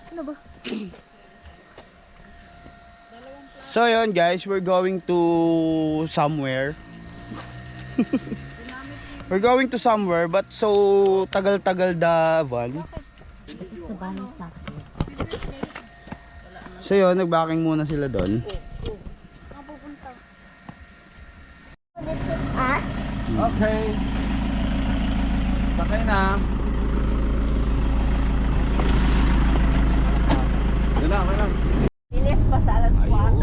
Ano ba? So yun guys, we're going to somewhere. We're going to somewhere but so tagal-tagal the van. So yun, nag-backing muna sila doon. This is us. Okay. Sakay na. Yun na, Bilis pa sa alas 4.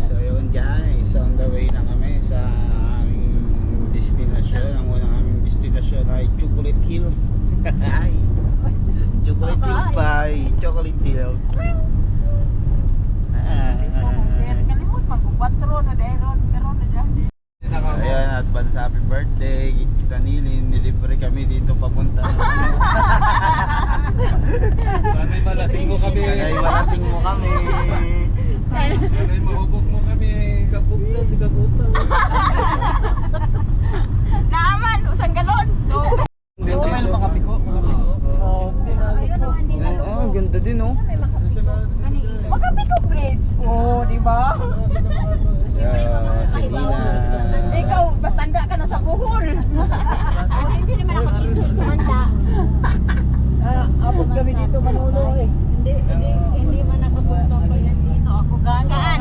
So yun guys, on the way na kami sa aming destinasyon. Ang unang aming destinasyon ay Chocolate Hills. Chocolate Hills by Chocolate Hills. Kalimut, mag-4 na dahil karon na dyan. Ayan, advance happy birthday Kita Nilin, nilibre kami dito papunta. Sana'y malasing mo kami. Sana'y malasing mo kami. Sana'y mahubog mo kami. Kapugsa, tigaguta. Naaman, usang galon. Dito may makapiko. Ayun o, hindi na. Oh, ang ganda din oh. Magkapiko bridge. Oo, di ba? Si Nina. Ikaw, batanda ka na sa buhol. Hindi naman ako picture tumanda. Abot kami dito Manolo eh. Hindi man ako punta ko yan dito. Ako gano'n. Saan?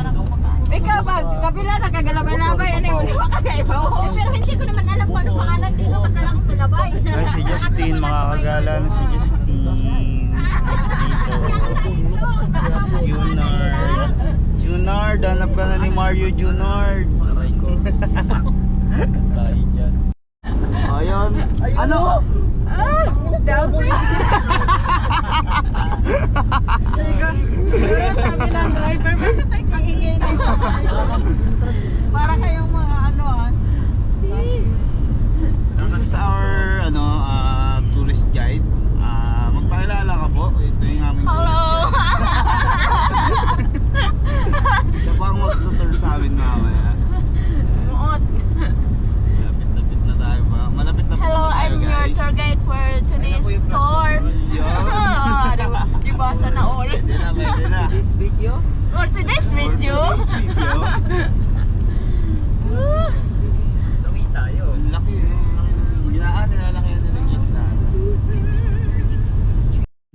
Ikaw ba, kabila nakagalaban-labay, ano yung wala ka kaiba? Pero hindi ko naman alam kung ano pangalan dito kasi lang akong talabay. Ay, si Justine, makakagala na si Justine. Dito. Junard. Junard, hanap ka na ni Mario Junard. Tayo dyan. Ayun. Ano? Sabi ng driver, bakit tayo iingay na para kayong mga ano This is our tourist guide. Magpakilala ka po. Ito yung aming Hello! tourist guide. Siya pa ang magtutur sa amin mamaya. Muot. Malapit-lapit na tayo ba? Malapit-lapit Hello, na tayo I'm your guys. tour guide for today's tour. Diba sana all? Pwede na, pwede na. This video? For today's video. Tawi tayo. Ang laki yung ginaan nila lang yan nilagyan sa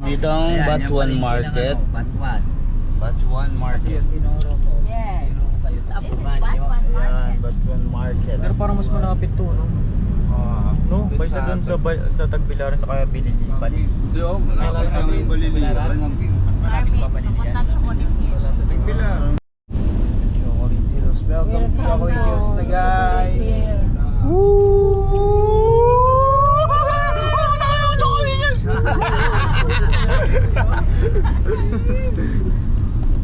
dito ang Batuan Market. Batuan. Batuan Kasi Market. yung tinuro ko. Yes. Tinuro ko kayo sa This is apugan nyo. Batuan Ayan, Market. Batuan Market. Pero parang mas malapit to, no? No? Baysa doon sa Tagbilaran sa kaya Bililipan. Hindi oh, malapit sa aming baliliban. Army, papunta Chocolate Hills. Tagbilaran. Chocolate Hills. Welcome to Chocolate Hills na guys.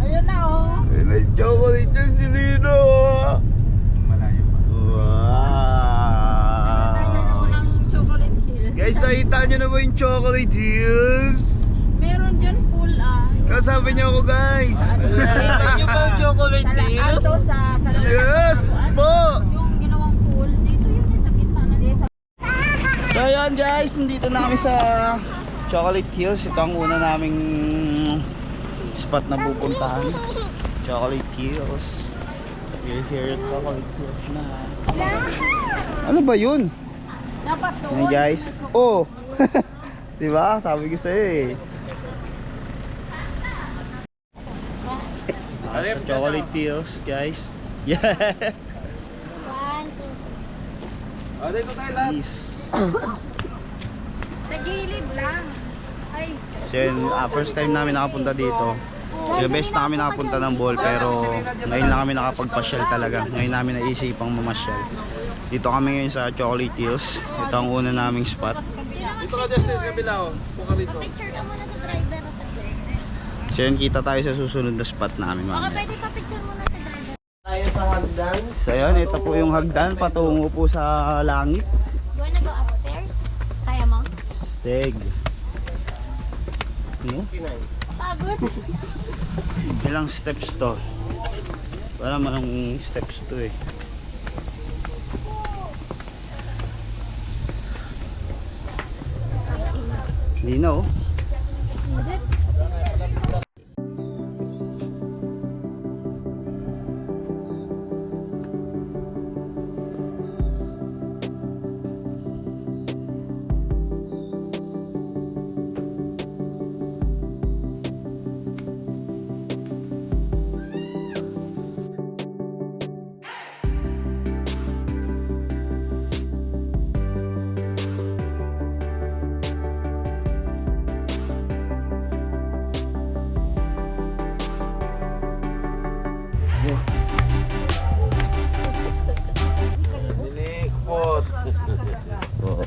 Ayun na oh. May chocolate dyan si Lino. Malayo pa. Wow. Ayun ang Chocolate Hills. Guys, nakita nyo na ba yung Chocolate Hills? Meron dyan pool Kasabi niyo ako guys. Nakita nyo ba yung chocolate deals? Alto sa Yes po. Yung ginawang pool. Dito yun sa gitna na dito. So yun guys, nandito na kami sa Chocolate Hills. Ito ang una naming spot na pupuntahan. Chocolate Hills. We're here at Chocolate Hills na. Ano ba yun? Dapat doon. Yan guys. Oh. Diba? Sabi ko sa'yo eh. Sa Chocolate Hills guys. Yeah. One, two. Dito tayo lahat. Yes. Sa gilid lang. Ay. So yun, first time namin nakapunta dito. Yung best na kami nakapunta ng ball pero ngayon lang kami nakapagpasyal talaga. Ngayon namin naisipang mamasyal. Dito kami ngayon sa Chocolate Hills. Ito ang una naming spot. Dito ka Justice, kabila oh. Puka rito. Picture ka muna sa driver o sa driver. So yun, kita tayo sa susunod na spot namin Baka mamaya. pwede pa picture muna sa driver. Tayo sa hagdan. So yun, ito po yung hagdan patungo po sa langit. You wanna go upstairs? Kaya mo? Steg. No? Pagod. Ilang steps to? Wala manong steps to eh. Hindi na oh. Nilikot. Oo.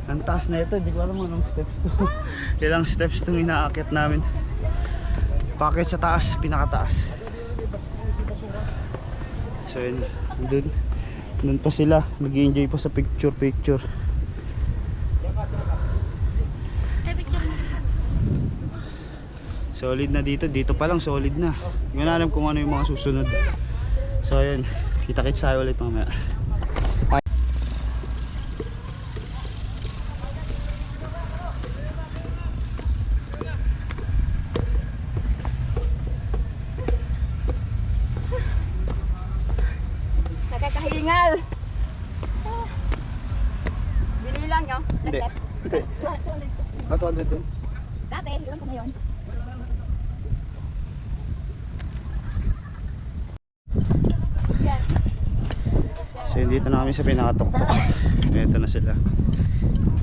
Ang taas na ito, hindi ko alam anong steps to. Ilang steps itong inaakit namin. Pakit sa taas, pinakataas. So yun, dun pa sila, mag-enjoy pa sa picture. Solid na dito pa lang solid na. Hindi ko na alam kung ano yung mga susunod. So yun, kita-kits tayo ulit mamaya. Nakakahingal. Binilang nyo? Hindi. Hindi. 200 din. Dati, ilan ko na yun? So yun, dito na kami sa pinakatok-tok. Ito na sila.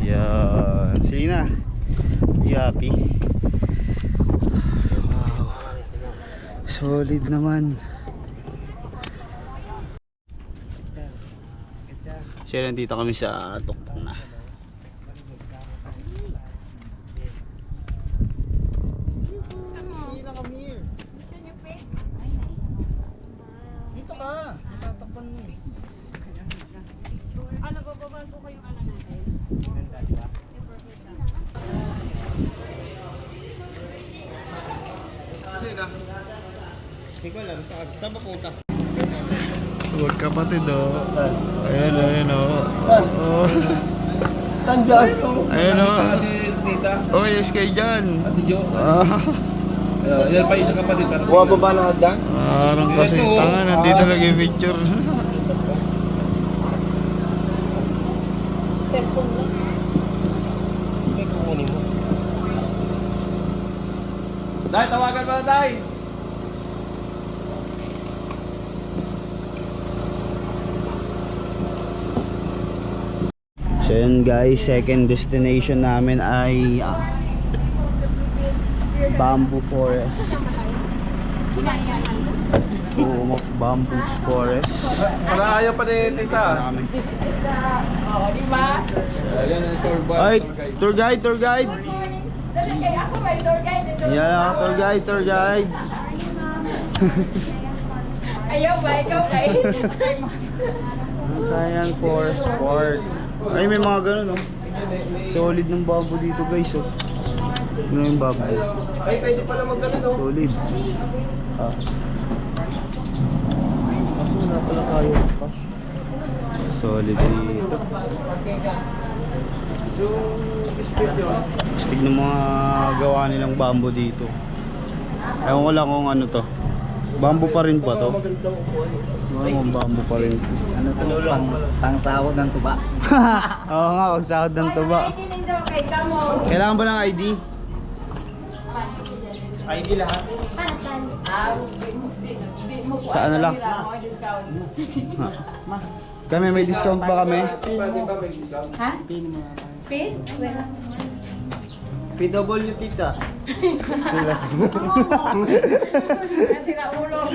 Yan. Selena, you happy? Wow. Solid naman. So yun, dito kami sa tuktok na. Dito ka. Tatakpan mo. Ano, bababag ko kayong ano natin? Hindi ko alam. Saan ba punta? Huwag kapatid Ayan oh. Tandiyan. Ayan Si Nita. Oh yes kay Jan. Ate Jo. Yan pa isang kapatid. Bumababa ng hagdan. Parang kasi tanga nandito nag-picture. Cellphone lang. May kukunin mo. Dahil tawagan mo na dahil. So yun guys, second destination namin ay Bamboo Forest. Home of Bamboo Forest. Para ayaw pa ni Tita. Kami. Oo, di ba? Ayan ang tour Ay, tour guide. Dali kayo ako, may tour guide dito. Yeah, tour guide. Ayaw ba? Ikaw kayo? Ayan, Forest Park. Ay, may mga ganun, Solid ng bamboo dito, guys, Ano yung bamboo? Ay, pwede pala mag-ano, no? Solid. Kaso wala pala tayo pa. Solid dito. Stig ng mga gawa nilang bamboo dito. Ewan ko lang kung ano to. Bamboo pa rin ba to? Bamboo pa rin. Ano to, pang sahod ng tuba. Oo nga, wag sahod ng tuba. ID ninyo kay Kamo. Kailangan ba ng ID? ID lahat. Sa ano lang? Ha. Kami may discount ba kami? Ha? Pin? Wala. PW tita. Kasi na ulo.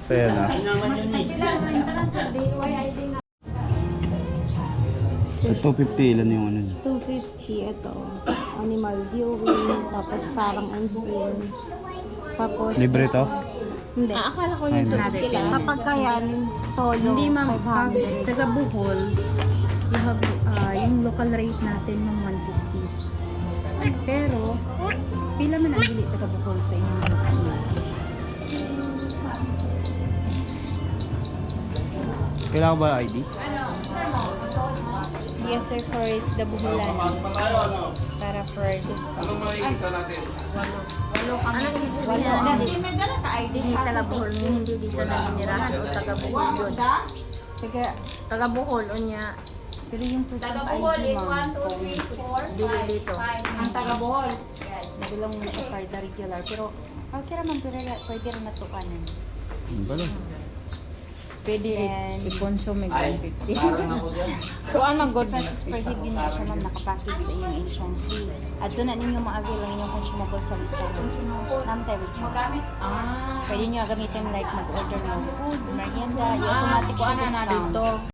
Saya na. Sa 250 ilan yung ano? 250 ito. Animal viewing, tapos karang and swim. Tapos Libre to? Hindi. Akala ko yung 250 lang. Kapag kayan, solo, Hindi ma'am, pag 500. taga Bohol, you have, yung local rate natin ng 150. Pero, pila man ang bili taga Bohol sa inyong location? Kailangan ba ID? Yes sir, for the buhulan. Para for this. Anong makikita natin? Anong ibig sabihin? Hindi may dala ka ID. Hindi taga Bohol, hindi dito naninirahan o taga Bohol yun. Taga Bohol o niya. Pero yung proof of Taga Bohol ID is ma'am, 1, 2, 3, 4, dili dito. Ang taga Bohol. Yes. nagulang mo sa card na regular. Pero okay raman, pero pwede rin natukanan. Bala. Pwede And- i-consume yung 150. So, ano, good pesos per head yun na siya ma'am nakapackage sa inyong entrance fee. At doon na ninyo ma-avail ang inyong consumable sa listahan. Namtay-ris mo. Pwede nyo gamitin like mag-order ng food, merienda, yung automatic siya discount.